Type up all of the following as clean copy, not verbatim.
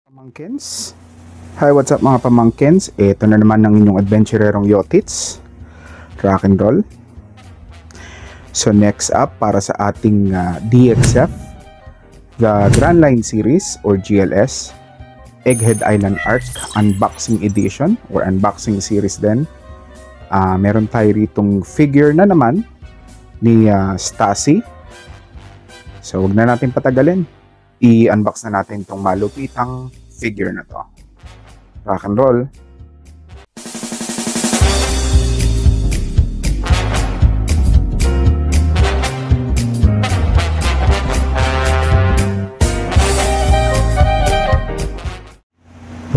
Pamangkins. Hi, what's up mga pamangkins? Ito na naman ang inyong adventurerong Yotits. Rock and roll. So next up, para sa ating DXF, the Grand Line Series or GLS, Egghead Island Arc Unboxing Edition or Unboxing Series din. Meron tayo ritong figure na naman ni Stasi. So wag na natin patagalin. I-unbox na natin itong malupitang figure na to. Rock and roll.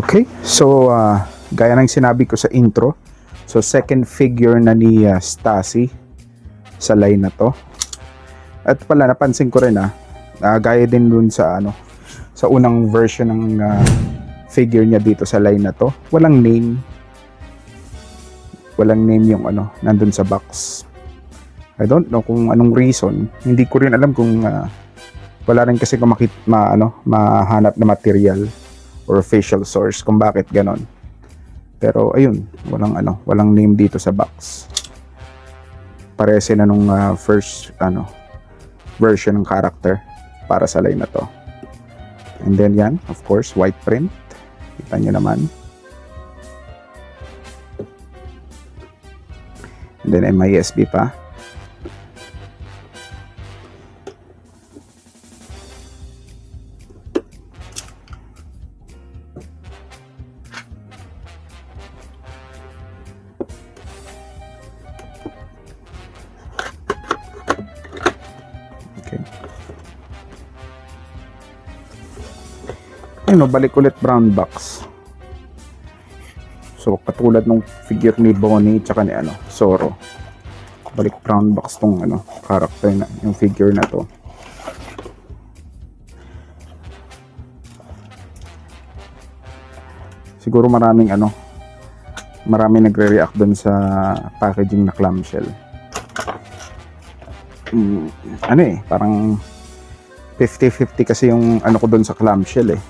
Okay, so gaya ng sinabi ko sa intro, so second figure na ni Stasi sa line na to. At pala napansin ko rin gaya din dun sa sa unang version ng figure niya dito sa line na to, walang name yung nandun sa box. I don't know kung anong reason, hindi ko rin alam kung wala rin kasi mahanap na material or official source kung bakit ganon. Pero ayun, walang name dito sa box. Parese na nung first version ng character para sa line na to. And then yan, of course, white print. Kita nyo naman. And then MISB pa. Okay. Balik ulit brown box. So katulad ng figure ni Bonnie tsaka ni Zoro, balik brown box tong character na yung figure na to. Siguro maraming nagre-react dun sa packaging na clamshell. Parang 50-50 kasi yung ko dun sa clamshell eh.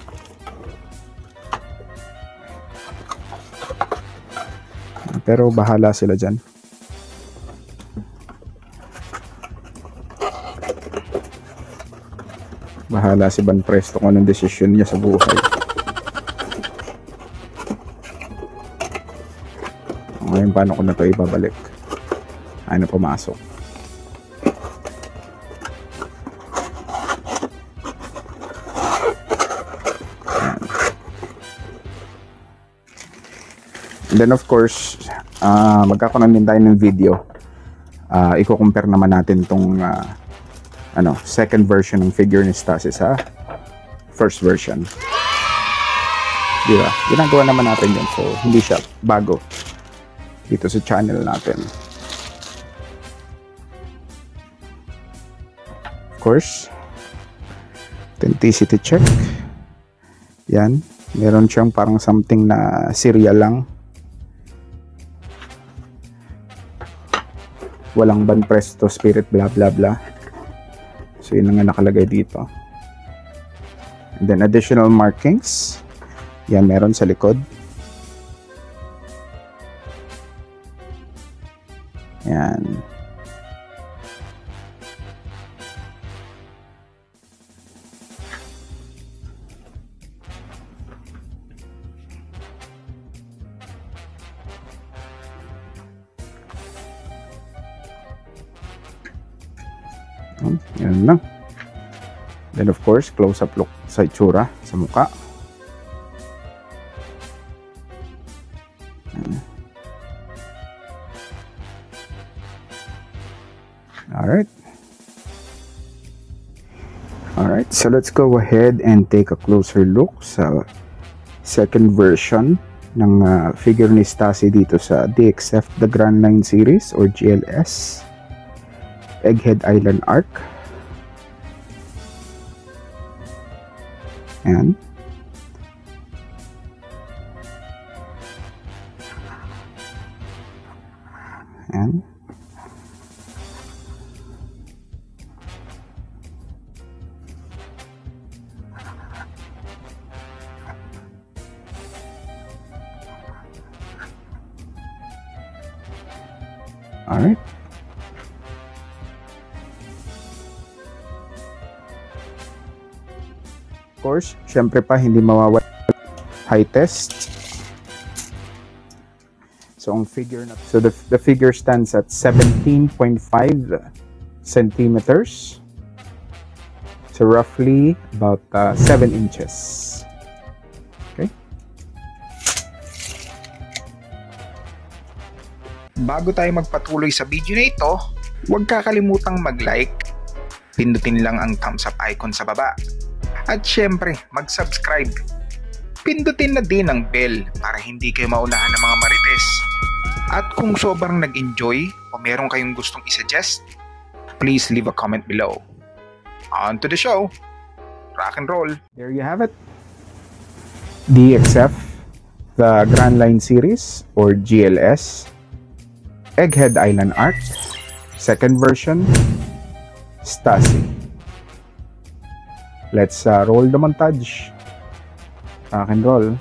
Pero bahala sila dyan. Bahala si Van Presto kung anong desisyon niya sa buhay. Ngayon paano ko na ito ibabalik? Ano pumasok? And then of course, magkakaroon din tayo ng video. Iko-compare naman natin tong second version ng figure ni Stasi sa first version. Diba? Ginagawa naman natin yun. So, hindi siya bago dito sa channel natin. Of course, authenticity check. Yan. Meron siyang parang something na serial lang. Walang Van Presto spirit blah blah blah. So yun ang nakalagay dito. And then additional markings. Yan meron sa likod. Yan. Yan lang. Then of course, close-up look sa itsura, sa mukha. Alright. Alright, so let's go ahead and take a closer look sa second version ng figure ni Stasi dito sa DXF The Grand Line Series or GLS. Egghead Island Arc. And Alright. Of course, syempre pa hindi mawawala high test. So ang figure na the figure stands at 17.5 centimeters. So roughly about 7 inches. Okay. Bago tayo magpatuloy sa video na ito, huwag kakalimutang mag-like, pindutin lang ang thumbs up icon sa baba. At syempre, mag-subscribe. Pindutin na din ang bell para hindi kayo maunahan ng mga marites. At kung sobrang nag-enjoy o meron kayong gustong isuggest, please leave a comment below. On to the show. Rock and roll. There you have it. DXF, the Grand Line Series or GLS, Egghead Island Art, second version, Stasi. Let's roll the montage. Rock and roll.